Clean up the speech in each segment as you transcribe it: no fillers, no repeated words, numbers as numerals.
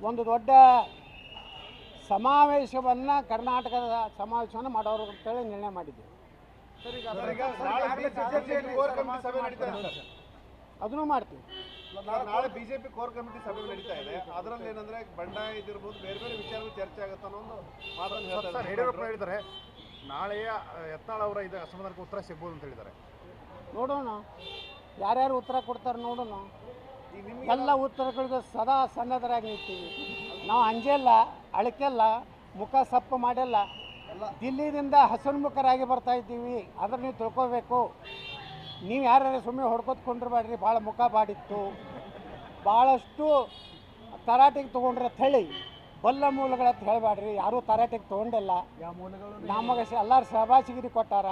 ಒಂದು ದೊಡ್ಡ ಸಮಾವೇಶವನ್ನು ಕರ್ನಾಟಕದ ಸಮಾವೇಶವನ್ನು ಮಾಡೋರು ಅಂತೇಳಿ ನಿರ್ಣಯ ಮಾಡಿದ್ದೀವಿ. ಅದನ್ನು ಮಾಡ್ತೀವಿ. ನಾಳೆ ಬಿಜೆಪಿ ಕೋರ್ ಕಮಿಟಿ ಸಭೆ ನಡೀತಾ ಇದೆ. ಅದರಲ್ಲಿ ಏನಂದ್ರೆ ಬಂಡಾಯ ಇದಿರ್ಬೋದು, ಬೇರೆ ಬೇರೆ ವಿಚಾರಗಳು ಚರ್ಚೆ ಆಗುತ್ತೆ ಅನ್ನೋ ಒಂದು ಮಾತನ್ನು ಹೇಳ್ತಾರೆ. ಯಡಿಯೂರಪ್ಪ ಹೇಳಿದ್ದಾರೆ ನಾಳೆಯ ಯತ್ನಾಳ್ ಅವರ ಇದು ಅಸಮಾಧಾನಕ್ಕೆ ಉತ್ತರ ಸಿಗ್ಬೋದು ಅಂತ ಹೇಳಿದ್ದಾರೆ. ನೋಡೋಣ ಯಾರ್ಯಾರು ಉತ್ತರ ಕೊಡ್ತಾರೆ ನೋಡೋಣ. ಎಲ್ಲ ಉತ್ತರಗಳಿಗೆ ಸದಾ ಸನ್ನದ್ಧರಾಗಿ ನಿಲ್ತೀವಿ ನಾವು. ಅಂಜೆಲ್ಲ, ಅಳಕೆಲ್ಲ, ಮುಖ ಸಪ್ಪು ಮಾಡಿಲ್ಲ. ದಿಲ್ಲಿದಿಂದ ಹಸನ್ಮುಖರಾಗಿ ಬರ್ತಾ ಇದ್ದೀವಿ. ಅದ್ರ ನೀವು ತಿಳ್ಕೋಬೇಕು. ನೀವು ಯಾರ್ಯಾರು ಸುಮ್ಮನೆ ಹೊಡ್ಕೊತ್ಕೊಂಡಿರ್ಬೇಡ್ರಿ. ಭಾಳ ಮುಖ ಬಾಡಿತ್ತು, ಭಾಳಷ್ಟು ತರಾಟೆಗೆ ತೊಗೊಂಡ್ರೆ ಥಳಿ ಬಲ್ಲ ಮೂಲಗಳಂತ ಹೇಳಬೇಡ್ರಿ. ಯಾರೂ ತರಾಟೆಗೆ ತೊಗೊಂಡಿಲ್ಲ. ನಮಗೆ ಎಲ್ಲರೂ ಸಹಬಾಸಿಗಿರಿ ಕೊಟ್ಟಾರ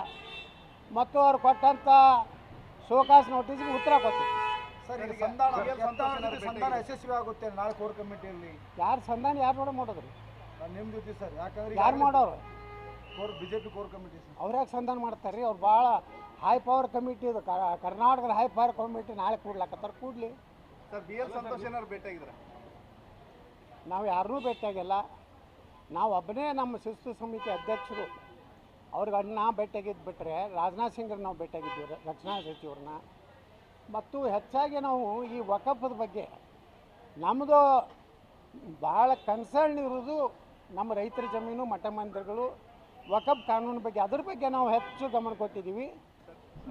ಮತ್ತು ಅವ್ರು ಕೊಟ್ಟಂಥ ಶೋಕಾಸ್ ನೋಟಿಸ್ಗೆ ಉತ್ತರ ಕೊಡ್ತೀವಿ. ಸಂಧಾನ ಯಶಸ್ವಿ ಆಗುತ್ತೆ ನಾಳೆ ಕೋರ್ ಕಮಿಟಿಯಲ್ಲಿ. ಯಾರು ಸಂಧಾನ ಯಾರು ಮಾಡೋದ್ರಿ? ನಿಮ್ಮ ಜೊತೆ ಸರ್, ಯಾಕಂದ್ರೆ ಯಾರು ಮಾಡೋರು? ಬಿಜೆಪಿ ಕೋರ್ ಕಮಿಟಿ ಅವ್ರ್ಯಾಕೆ ಸಂಧಾನ ಮಾಡ್ತಾರೆ ರೀ? ಅವ್ರು ಭಾಳ ಹೈ ಪವರ್ ಕಮಿಟಿ ಇದು. ಕರ್ನಾಟಕದ ಹೈ ಪವರ್ ಕಮಿಟಿ ನಾಳೆ ಕೂಡ್ಲಾಕತ್ತಾರೆ. ಕೂಡಲಿ ಸರ್. BL ಸಂತೋಷ್ ಏನಾದ್ರು ಭೇಟಿಯಾಗಿದ್ದಾರೆ? ನಾವು ಯಾರನ್ನೂ ಭೇಟಿಯಾಗಿಲ್ಲ. ನಾವು ಒಬ್ಬನೇ ನಮ್ಮ ಶಿಸ್ತು ಸಮಿತಿ ಅಧ್ಯಕ್ಷರು. ಅವ್ರಿಗೆ ನಾ ಭೇಟಿಯಾಗಿದ್ದು ಬಿಟ್ಟರೆ ರಾಜನಾಥ್ ಸಿಂಗ್ರ ನಾವು ಭೇಟಿಯಾಗಿದ್ದೀವಿ, ರಕ್ಷಣಾ ಸಚಿವರನ್ನ. ಮತ್ತು ಹೆಚ್ಚಾಗಿ ನಾವು ಈ ವಕಫದ ಬಗ್ಗೆ ನಮ್ಮದು ಭಾಳ ಕನ್ಸರ್ನ್ ಇರೋದು ನಮ್ಮ ರೈತರ ಜಮೀನು, ಮಠ ಮಂದಿರಗಳು, ವಕಫ್ ಕಾನೂನು ಬಗ್ಗೆ. ಅದ್ರ ಬಗ್ಗೆ ನಾವು ಹೆಚ್ಚು ಗಮನ ಕೊಟ್ಟಿದ್ದೀವಿ.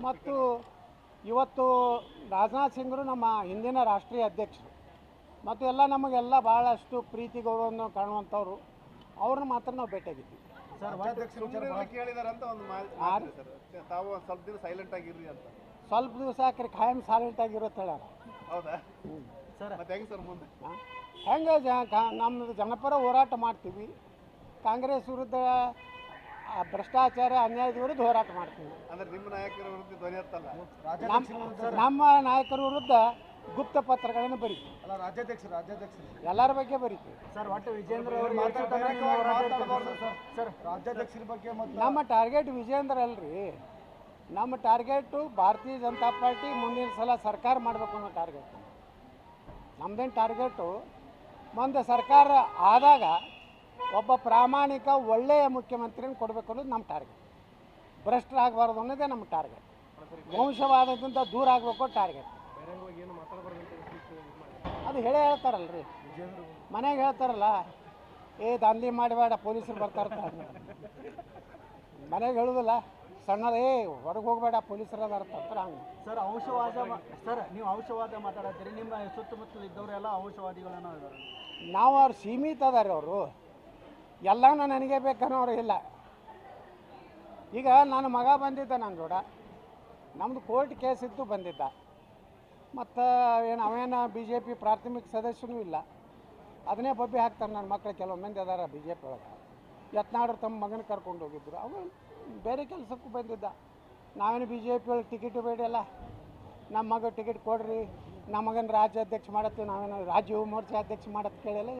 ಮತ್ತು ಇವತ್ತು ರಾಜನಾಥ್ ಸಿಂಗ್ರು ನಮ್ಮ ಹಿಂದಿನ ರಾಷ್ಟ್ರೀಯ ಅಧ್ಯಕ್ಷರು ಮತ್ತು ಎಲ್ಲ ನಮಗೆಲ್ಲ ಭಾಳಷ್ಟು ಪ್ರೀತಿ ಗೌರವವನ್ನು ಕಾಣುವಂಥವ್ರು. ಅವ್ರನ್ನ ಮಾತ್ರ ನಾವು ಭೇಟಿಯಾಗಿದ್ದೀವಿ. ಕೇಳಿದಾರೆ ಅಂತ ಒಂದು ಮಾತು ಸರ್. ತಾವು ಸ್ವಲ್ಪ ದಿನ ಸೈಲೆಂಟ್ ಆಗಿರ್ರಿ ಅಂತ. ಸ್ವಲ್ಪ ದಿವಸ ಯಾಕ್ರಿ ಖಾಯಂ ಸೈಲೆಂಟ್ ಆಗಿರುತ್ತೆ ಹೇಳ. ಹೌದಾ ಸರ್? ಮತ್ತೆ ಹೆಂಗೆ ಸರ್ ಮುಂದೆ? ಹೆಂಗೆ ನಮ್ಮದು ಜನಪರ ಹೋರಾಟ ಮಾಡ್ತೀವಿ. ಕಾಂಗ್ರೆಸ್ ವಿರುದ್ಧ ಭ್ರಷ್ಟಾಚಾರ ಅನ್ಯಾಯದ ವಿರುದ್ಧ ಹೋರಾಟ ಮಾಡ್ತೀವಿ. ಅಂದ್ರೆ ನಿಮ್ಮ ನಾಯಕರ ವಿರುದ್ಧ ಧ್ವನಿ ಎತ್ತಲ್ಲ? ನಮ್ಮ ನಾಯಕರ ವಿರುದ್ಧ ಗುಪ್ತ ಪತ್ರಗಳನ್ನು ಬರೀತೀವಿ. ರಾಜ್ಯಾಧ್ಯಕ್ಷರು ಎಲ್ಲರ ಬಗ್ಗೆ ಬರೀತೀವಿ ಸರ್. ಒಟ್ಟು ವಿಜೇಂದ್ರ ಸರ್, ರಾಜ್ಯಾಧ್ಯಕ್ಷರ ಬಗ್ಗೆ ನಮ್ಮ ಟಾರ್ಗೆಟ್ ವಿಜೇಂದ್ರ ಅಲ್ರಿ. ನಮ್ಮ ಟಾರ್ಗೆಟು ಭಾರತೀಯ ಜನತಾ ಪಾರ್ಟಿ ಮುಂದಿನ ಸಲ ಸರ್ಕಾರ ಮಾಡಬೇಕು ಅನ್ನೋ ಟಾರ್ಗೆಟ್. ನಮ್ಮದೇನು ಟಾರ್ಗೆಟು ಮುಂದೆ ಸರ್ಕಾರ ಆದಾಗ ಒಬ್ಬ ಪ್ರಾಮಾಣಿಕ ಒಳ್ಳೆಯ ಮುಖ್ಯಮಂತ್ರಿನ ಕೊಡಬೇಕು ಅನ್ನೋದು ನಮ್ಮ ಟಾರ್ಗೆಟ್. ಭ್ರಷ್ಟರಾಗಬಾರ್ದು ಅನ್ನೋದೇ ನಮ್ಮ ಟಾರ್ಗೆಟ್. ವಂಶವಾದದಿಂದ ದೂರ ಆಗಬೇಕು ಟಾರ್ಗೆಟ್. ಅದು ಹೇಳ್ತಾರಲ್ರಿ, ಮನೆಗೆ ಹೇಳ್ತಾರಲ್ಲ, ದಂಧೆ ಮಾಡಬೇಡ ಪೊಲೀಸರು ಬರ್ತಾಯಿರ್ತಾರೆ. ಮನೆಗೆ ಹೇಳೋದಿಲ್ಲ, ಸಣ್ಣದ ಹೊರಗೆ ಹೋಗಬೇಡ ಪೊಲೀಸರು ಅದಾರ ಹಂಗೆ. ಸರ್, ನೀವು ಅಂಶವಾದ ಮಾತಾಡತ್ತೀರಿ. ನಿಮ್ಮ ಸುತ್ತಮುತ್ತಲು ಇದ್ದವರೆಲ್ಲ ಅಂಶವಾದಿಗಳನ್ನ ಇದ್ದಾರೆ. ನಾವು ಅವ್ರು ಸೀಮಿತ ಅದಾರೆ. ಅವರು ಎಲ್ಲನೂ ನನಗೆ ಬೇಕನ್ನೋರು ಇಲ್ಲ. ಈಗ ನನ್ನ ಮಗ ಬಂದಿದ್ದ ನನ್ನ ಜೋಡ, ನಮ್ಮದು ಕೋರ್ಟ್ ಕೇಸ್ ಇತ್ತು ಬಂದಿದ್ದ. ಮತ್ತು ಅವೇನು BJP ಪ್ರಾಥಮಿಕ ಸದಸ್ಯನೂ ಇಲ್ಲ. ಅದನ್ನೇ ಬಬ್ಬಿ ಹಾಕ್ತಾರೆ ನನ್ನ ಮಕ್ಕಳು. ಕೆಲವು ಮಂದಿ ಅದಾರ BJP ಒಳಗೆ. ಯತ್ನಾಳರು ತಮ್ಮ ಮಗನ ಕರ್ಕೊಂಡು ಹೋಗಿದ್ರು. ಅವನು ಬೇರೆ ಕೆಲಸಕ್ಕೂ ಬಂದಿದ್ದ. ನಾವೇನು BJP ಒಳಗೆ ಟಿಕೆಟ್ ಬೇಡಲ್ಲ, ನಮ್ಮ ಮಗ ಟಿಕೆಟ್ ಕೊಡ್ರಿ, ನಮ್ಮ ಮಗನ ರಾಜ್ಯಾಧ್ಯಕ್ಷ ಮಾಡತ್ತೀವಿ, ನಾವೇನು ರಾಜ್ಯ ಯುವ ಮೋರ್ಚಾ ಅಧ್ಯಕ್ಷ ಮಾಡತ್ತೆ ಕೇಳಿಲ್ಲ.